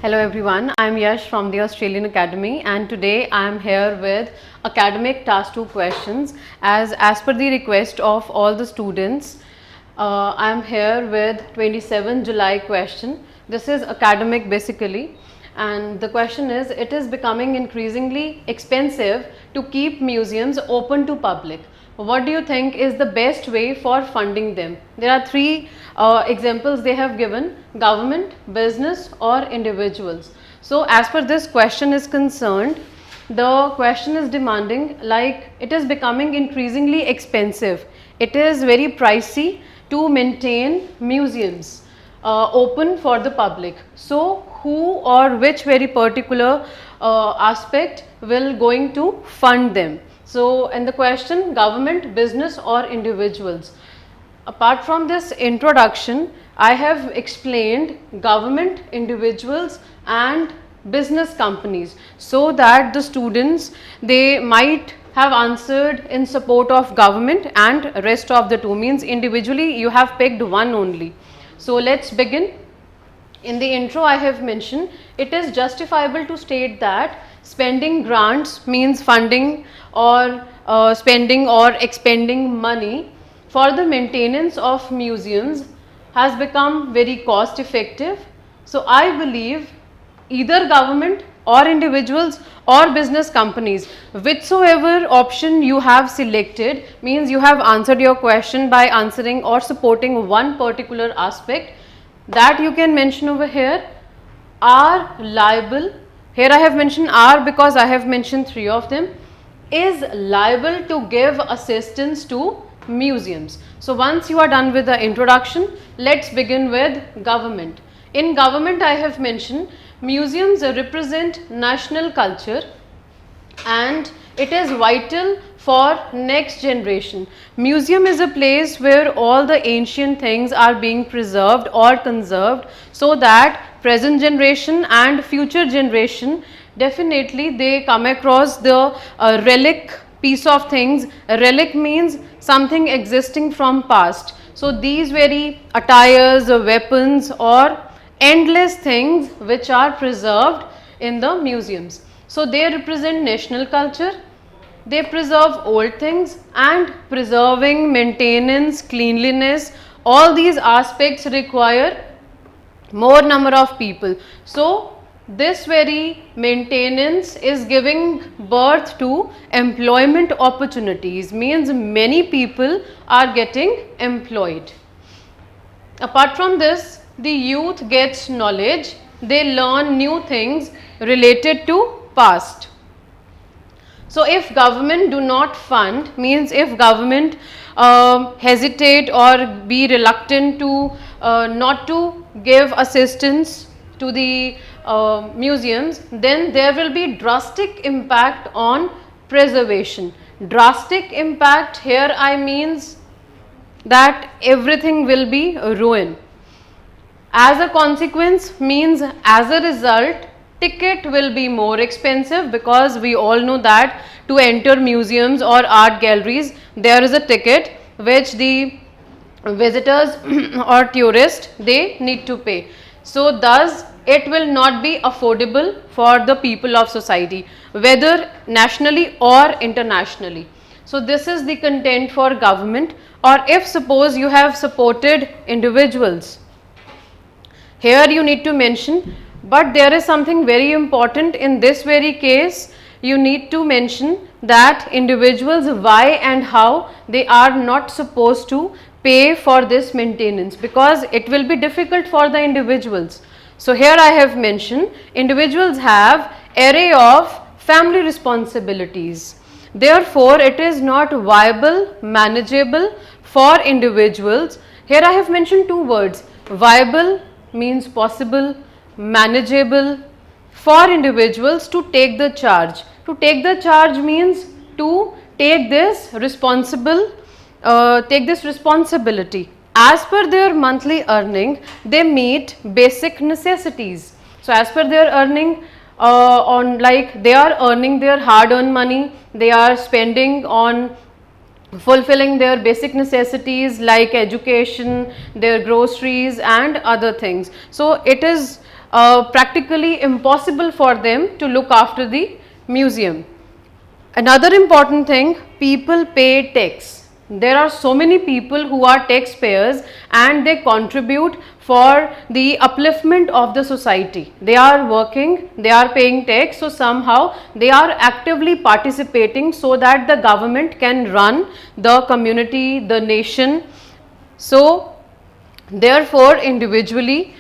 Hello everyone, I am Yash from the Australian Academy, and today I am here with academic task 2 questions as per the request of all the students. I am here with 27 July question. This is academic basically, and the question is, it is becoming increasingly expensive to keep museums open to public. What do you think is the best way for funding them? There are three examples they have given: government, business or individuals. So as per this question is concerned, the question is demanding, like, it is becoming increasingly expensive. It is very pricey to maintain museums open for the public. So who or which very particular aspect will going to fund them? So in the question, government, business or individuals. Apart from this introduction, I have explained government, individuals and business companies, so that the students, they might have answered in support of government and rest of the two, means individually you have picked one only. So let's begin. In the intro I have mentioned, it is justifiable to state that spending grants means funding or spending or expending money for the maintenance of museums has become very cost effective. So I believe either government or individuals or business companies, whichsoever option you have selected, means you have answered your question by answering or supporting one particular aspect that you can mention over here, are liable. Here I have mentioned are because I have mentioned three of them, is liable to give assistance to museums. So once you are done with the introduction, let's begin with government. In government I have mentioned museums represent national culture and it is vital for next generation. Museum is a place where all the ancient things are being preserved or conserved, so that present generation and future generation, definitely they come across the relic piece of things. A relic means something existing from past. So these very attires, weapons or endless things which are preserved in the museums. So they represent national culture, they preserve old things, and preserving, maintenance, cleanliness, all these aspects require more number of people. So this very maintenance is giving birth to employment opportunities, means many people are getting employed. Apart from this, the youth gets knowledge, they learn new things related to past. So if government do not fund, means if government hesitate or be reluctant to not to give assistance to the museums, then there will be drastic impact on preservation. Drastic impact here I means that everything will be ruined. As a consequence, means as a result, ticket will be more expensive, because we all know that to enter museums or art galleries there is a ticket which the visitors or tourists, they need to pay. So thus it will not be affordable for the people of society, whether nationally or internationally. So this is the content for government. Or if suppose you have supported individuals, here you need to mention, but there is something very important in this very case. You need to mention that individuals, why and how they are not supposed to pay for this maintenance, because it will be difficult for the individuals. So here I have mentioned individuals have array of family responsibilities. Therefore, it is not viable, manageable for individuals. Here I have mentioned two words: viable means possible, manageable, for individuals to take the charge. To take the charge means to take this responsibility. As per their monthly earning, they meet basic necessities. So as per their earning, on, like, they are earning their hard earned money, they are spending on fulfilling their basic necessities like education, their groceries and other things. So it is practically impossible for them to look after the museum. Another important thing, people pay tax. There are so many people who are taxpayers and they contribute for the upliftment of the society. They are working, they are paying tax, so somehow they are actively participating so that the government can run the community, the nation. So therefore, individually,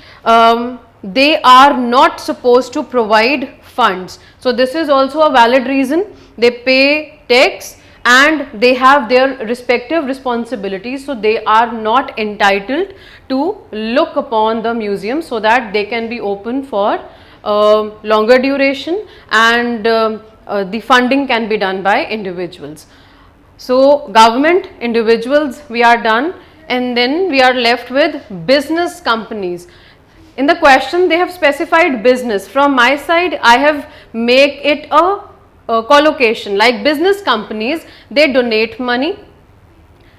they are not supposed to provide funds. So this is also a valid reason. They pay tax and they have their respective responsibilities, so they are not entitled to look upon the museum so that they can be open for longer duration, and the funding can be done by individuals. So government, individuals, we are done, and then we are left with business companies. In the question they have specified business. From my side I have make it a collocation, like business companies, they donate money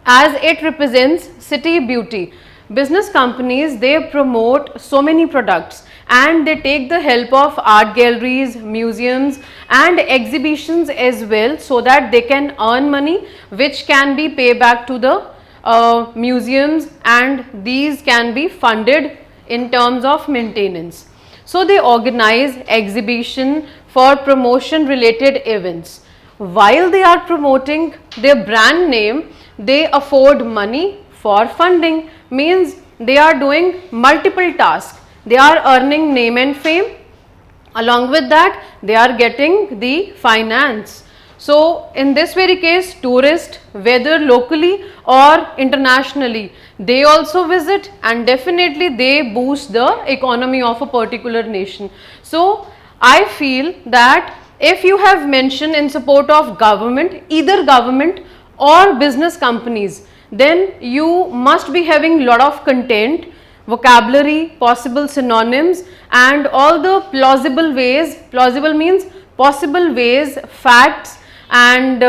as it represents city beauty. Business companies, they promote so many products and they take the help of art galleries, museums and exhibitions as well, so that they can earn money which can be paid back to the museums, and these can be funded in terms of maintenance. So they organize exhibition for promotion related events. While they are promoting their brand name, they afford money for funding, means they are doing multiple tasks. They are earning name and fame, along with that they are getting the finance. So in this very case, tourists, whether locally or internationally, they also visit and definitely they boost the economy of a particular nation. So I feel that if you have mentioned in support of government, either government or business companies, then you must be having lot of content, vocabulary, possible synonyms and all the plausible ways. Plausible means possible ways, facts and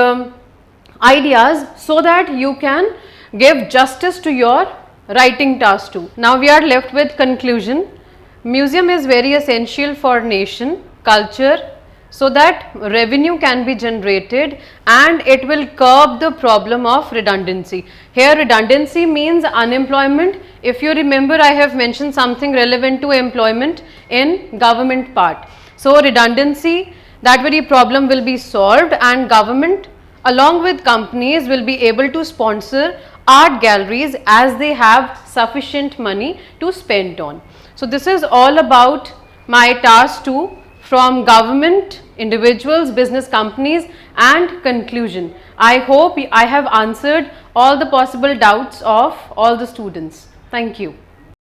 ideas, so that you can give justice to your writing task too. Now we are left with conclusion. Museum is very essential for nation, culture, so that revenue can be generated and it will curb the problem of redundancy. Here redundancy means unemployment. If you remember, I have mentioned something relevant to employment in government part. So redundancy, that very problem will be solved, and government along with companies will be able to sponsor art galleries as they have sufficient money to spend on. So this is all about my task 2 from government, individuals, business companies and conclusion. I hope I have answered all the possible doubts of all the students. Thank you.